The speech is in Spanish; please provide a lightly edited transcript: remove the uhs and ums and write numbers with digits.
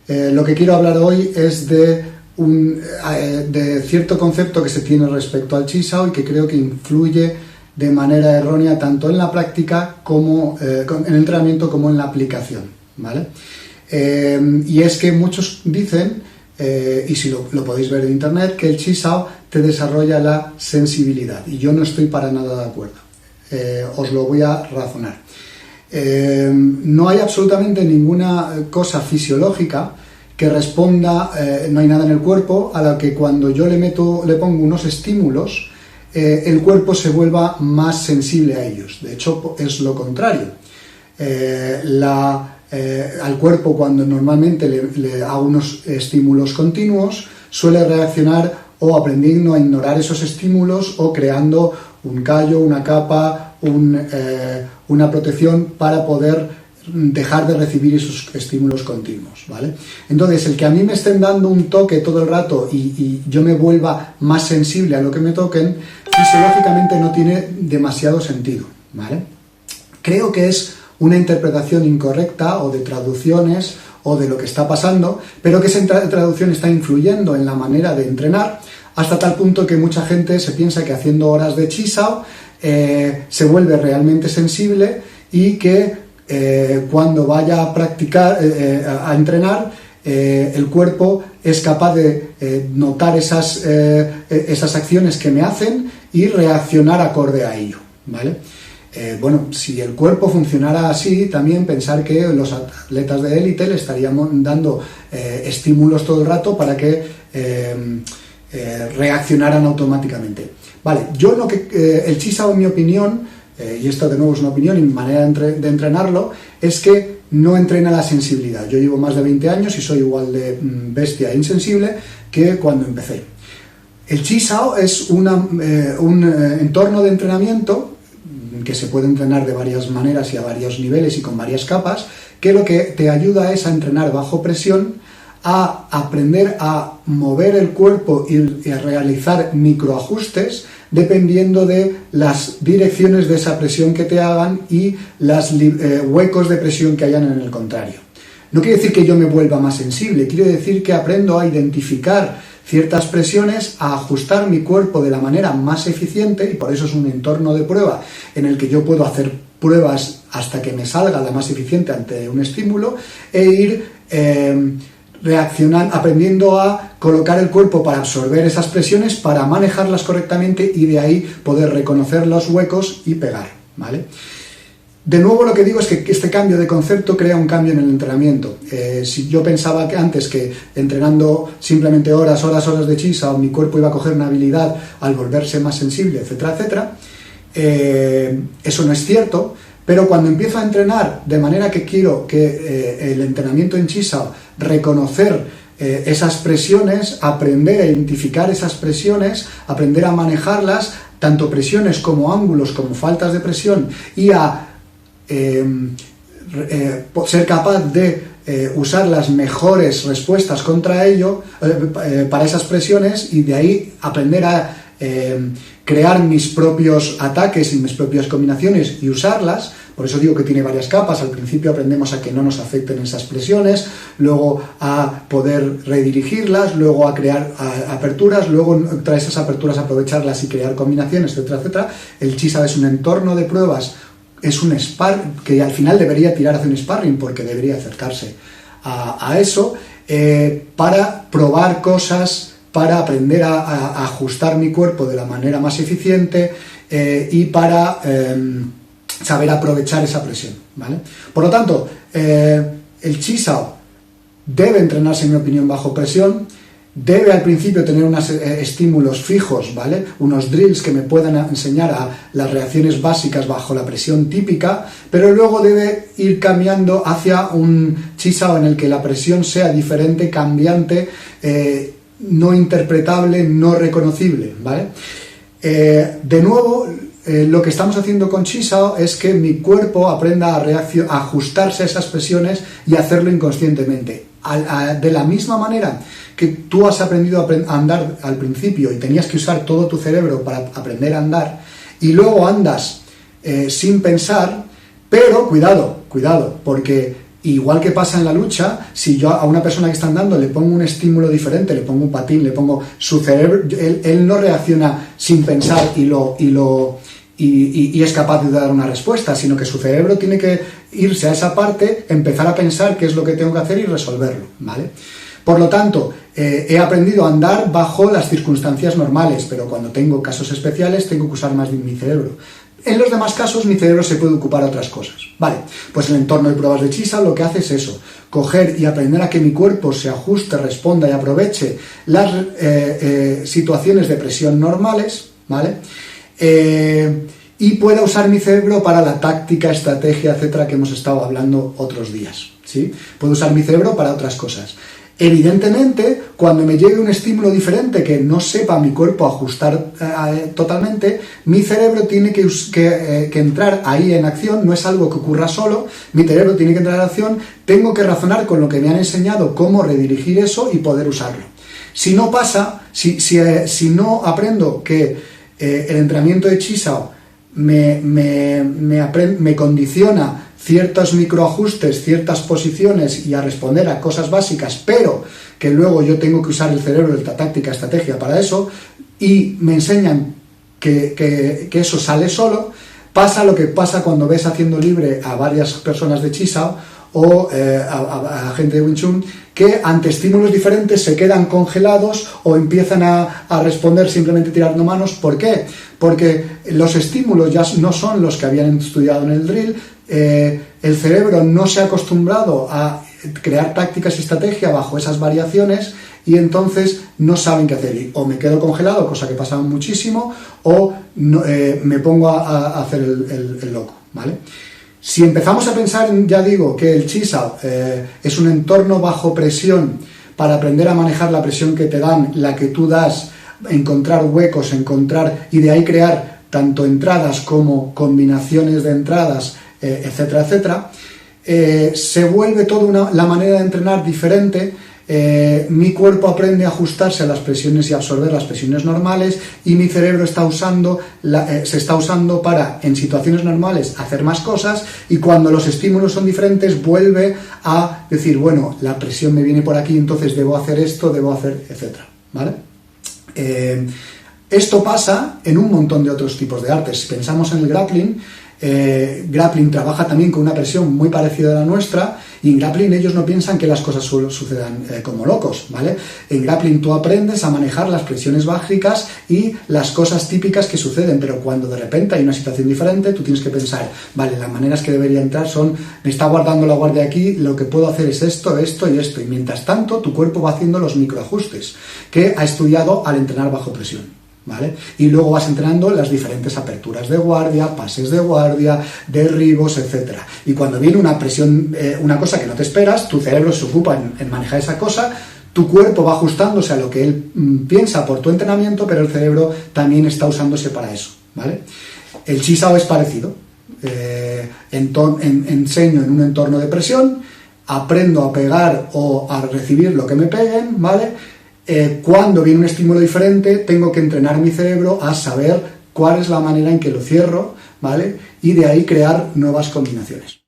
Lo que quiero hablar hoy es de cierto concepto que se tiene respecto al Chi Sao y que creo que influye de manera errónea tanto en la práctica como en el entrenamiento como en la aplicación, ¿vale? Y es que muchos dicen, y si lo podéis ver en internet, que el Chi Sao te desarrolla la sensibilidad, y yo no estoy para nada de acuerdo. Os lo voy a razonar. No hay absolutamente ninguna cosa fisiológica que responda, no hay nada en el cuerpo a la que cuando yo le pongo unos estímulos, el cuerpo se vuelva más sensible a ellos. De hecho, es lo contrario. Al cuerpo, cuando normalmente le hago unos estímulos continuos, suele reaccionar o aprendiendo a ignorar esos estímulos o creando un callo, una capa, una protección para poder dejar de recibir esos estímulos continuos, ¿vale? Entonces, el que a mí me estén dando un toque todo el rato y yo me vuelva más sensible a lo que me toquen, fisiológicamente no tiene demasiado sentido, ¿vale? Creo que es una interpretación incorrecta o de traducciones o de lo que está pasando, pero que esa traducción está influyendo en la manera de entrenar hasta tal punto que mucha gente se piensa que haciendo horas de Chi Sao se vuelve realmente sensible y que cuando vaya a practicar, a entrenar, el cuerpo es capaz de notar esas acciones que me hacen y reaccionar acorde a ello, ¿vale? Bueno, si el cuerpo funcionara así, también pensar que los atletas de élite le estaríamos dando estímulos todo el rato para que reaccionaran automáticamente. Vale, el Chi Sao, en mi opinión, y esto de nuevo es una opinión y mi manera de entrenarlo, es que no entrena la sensibilidad. Yo llevo más de 20 años y soy igual de bestia e insensible que cuando empecé. El Chi Sao es un entorno de entrenamiento que se puede entrenar de varias maneras y a varios niveles y con varias capas, que lo que te ayuda es a entrenar bajo presión, a aprender a mover el cuerpo y a realizar microajustes dependiendo de las direcciones de esa presión que te hagan y los huecos de presión que hayan en el contrario. No quiere decir que yo me vuelva más sensible, quiere decir que aprendo a identificar ciertas presiones, a ajustar mi cuerpo de la manera más eficiente, y por eso es un entorno de prueba en el que yo puedo hacer pruebas hasta que me salga la más eficiente ante un estímulo e ir aprendiendo a colocar el cuerpo para absorber esas presiones, para manejarlas correctamente y de ahí poder reconocer los huecos y pegar, ¿vale? De nuevo, lo que digo es que este cambio de concepto crea un cambio en el entrenamiento. Si yo pensaba que antes que entrenando simplemente horas de Chi Sao mi cuerpo iba a coger una habilidad al volverse más sensible, etcétera, etcétera, eso no es cierto. Pero cuando empiezo a entrenar de manera que quiero que el entrenamiento en Chi Sao reconocer esas presiones, aprender a identificar esas presiones, aprender a manejarlas, tanto presiones como ángulos, como faltas de presión, y a ser capaz de usar las mejores respuestas contra ello, para esas presiones, y de ahí aprender a crear mis propios ataques y mis propias combinaciones y usarlas. Por eso digo que tiene varias capas. Al principio aprendemos a que no nos afecten esas presiones, luego a poder redirigirlas, luego a crear aperturas, luego tras esas aperturas aprovecharlas y crear combinaciones, etcétera, etcétera. El Chi Sao es un entorno de pruebas, es un sparring, que al final debería tirar hacia un sparring porque debería acercarse a eso, para probar cosas, para aprender a ajustar mi cuerpo de la manera más eficiente y para saber aprovechar esa presión, ¿vale? Por lo tanto, el Chi Sao debe entrenarse, en mi opinión, bajo presión, debe al principio tener unos estímulos fijos, ¿vale? Unos drills que me puedan enseñar a las reacciones básicas bajo la presión típica, pero luego debe ir cambiando hacia un Chi Sao en el que la presión sea diferente, cambiante, no interpretable, no reconocible, ¿vale? De nuevo, lo que estamos haciendo con Chi Sao es que mi cuerpo aprenda a ajustarse a esas presiones y hacerlo inconscientemente. De la misma manera que tú has aprendido a andar al principio y tenías que usar todo tu cerebro para aprender a andar, y luego andas sin pensar, pero cuidado, porque Igual que pasa en la lucha, si yo a una persona que está andando le pongo un estímulo diferente, le pongo un patín, le pongo su cerebro, él no reacciona sin pensar y es capaz de dar una respuesta, sino que su cerebro tiene que irse a esa parte, empezar a pensar qué es lo que tengo que hacer y resolverlo, ¿vale? Por lo tanto, he aprendido a andar bajo las circunstancias normales, pero cuando tengo casos especiales tengo que usar más de mi cerebro. En los demás casos mi cerebro se puede ocupar de otras cosas. Vale, pues el entorno de pruebas de Chisholm lo que hace es eso, coger y aprender a que mi cuerpo se ajuste, responda y aproveche las situaciones de presión normales, ¿vale? Y pueda usar mi cerebro para la táctica, estrategia, etcétera, que hemos estado hablando otros días, ¿sí? Puedo usar mi cerebro para otras cosas. Evidentemente, cuando me llegue un estímulo diferente que no sepa mi cuerpo ajustar totalmente, mi cerebro tiene que entrar ahí en acción, no es algo que ocurra solo, mi cerebro tiene que entrar en acción, tengo que razonar con lo que me han enseñado cómo redirigir eso y poder usarlo. Si no pasa, si no aprendo que el entrenamiento de Chisholm me condiciona ciertos microajustes, ciertas posiciones y a responder a cosas básicas, pero que luego yo tengo que usar el cerebro de la táctica, estrategia para eso, y me enseñan que eso sale solo, pasa lo que pasa cuando ves haciendo libre a varias personas de Chisholm o a gente de Wing Chun, que ante estímulos diferentes se quedan congelados o empiezan a responder simplemente tirando manos. ¿Por qué? Porque los estímulos ya no son los que habían estudiado en el drill, el cerebro no se ha acostumbrado a crear tácticas y estrategia bajo esas variaciones y entonces no saben qué hacer. O me quedo congelado, cosa que pasa muchísimo, o no, me pongo a hacer el loco, ¿vale? Si empezamos a pensar, ya digo, que el Chisholm es un entorno bajo presión para aprender a manejar la presión que te dan, la que tú das, encontrar huecos, y de ahí crear tanto entradas como combinaciones de entradas, etcétera, etcétera, se vuelve toda la manera de entrenar diferente. Mi cuerpo aprende a ajustarse a las presiones y absorber las presiones normales, y mi cerebro se está usando para, en situaciones normales, hacer más cosas, y cuando los estímulos son diferentes vuelve a decir, bueno, la presión me viene por aquí, entonces debo hacer esto, debo hacer, etcétera, ¿vale? Esto pasa en un montón de otros tipos de artes. Si pensamos en el grappling, grappling trabaja también con una presión muy parecida a la nuestra, y en grappling ellos no piensan que las cosas sucedan como locos, ¿vale? En grappling tú aprendes a manejar las presiones básicas y las cosas típicas que suceden, pero cuando de repente hay una situación diferente, tú tienes que pensar, vale, las maneras que debería entrar son, me está guardando la guardia aquí, lo que puedo hacer es esto, esto y esto, y mientras tanto tu cuerpo va haciendo los microajustes que ha estudiado al entrenar bajo presión, ¿vale? Y luego vas entrenando las diferentes aperturas de guardia, pases de guardia, derribos, etcétera. Y cuando viene una presión, una cosa que no te esperas, tu cerebro se ocupa en manejar esa cosa, tu cuerpo va ajustándose a lo que él piensa por tu entrenamiento, pero el cerebro también está usándose para eso, ¿vale? El Chisholm es parecido. Enseño en un entorno de presión, aprendo a pegar o a recibir lo que me peguen, ¿vale? Cuando viene un estímulo diferente, tengo que entrenar mi cerebro a saber cuál es la manera en que lo cierro, ¿vale? Y de ahí crear nuevas combinaciones.